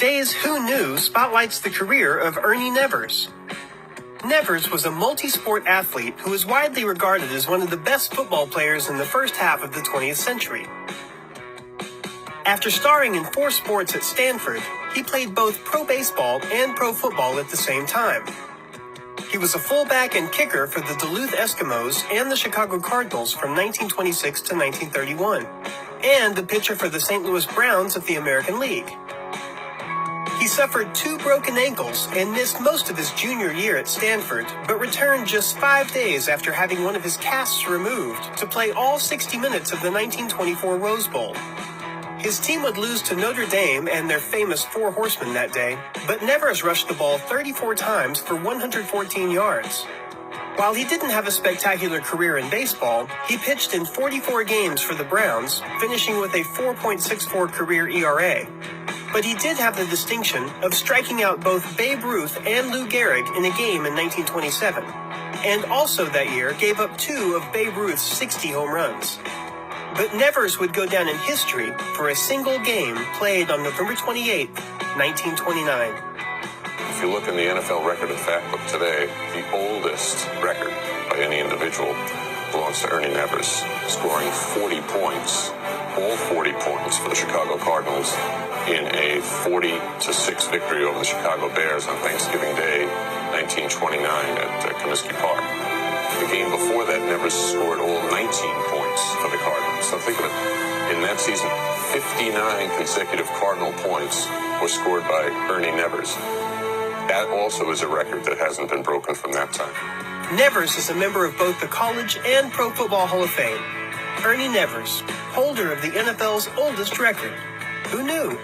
Today's Who Knew spotlights the career of Ernie Nevers. Nevers was a multi-sport athlete who is widely regarded as one of the best football players in the first half of the 20th century. After starring in 4 sports at Stanford, he played both pro baseball and pro football at the same time. He was a fullback and kicker for the Duluth Eskimos and the Chicago Cardinals from 1926 to 1931, and the pitcher for the St. Louis Browns of the American League. He suffered 2 broken ankles and missed most of his junior year at Stanford, but returned just 5 days after having one of his casts removed to play all 60 minutes of the 1924 Rose Bowl. His team would lose to Notre Dame and their famous 4 horsemen that day, but Nevers rushed the ball 34 times for 114 yards. While he didn't have a spectacular career in baseball, he pitched in 44 games for the Browns, finishing with a 4.64 career ERA. But he did have the distinction of striking out both Babe Ruth and Lou Gehrig in a game in 1927, and also that year gave up 2 of Babe Ruth's 60 home runs. But Nevers would go down in history for a single game played on November 28, 1929. If you look in the NFL record and fact book today, the oldest record by any individual belongs to Ernie Nevers, scoring 40 points, all 40 points for the Chicago Cardinals in a 40-6 victory over the Chicago Bears on Thanksgiving Day, 1929 at Comiskey Park. The game before that, Nevers scored all 19 points for the Cardinals. So think of it. In that season, 59 consecutive Cardinal points were scored by Ernie Nevers. That also is a record that hasn't been broken from that time. Nevers is a member of both the College and Pro Football Hall of Fame. Ernie Nevers, holder of the NFL's oldest record. Who knew?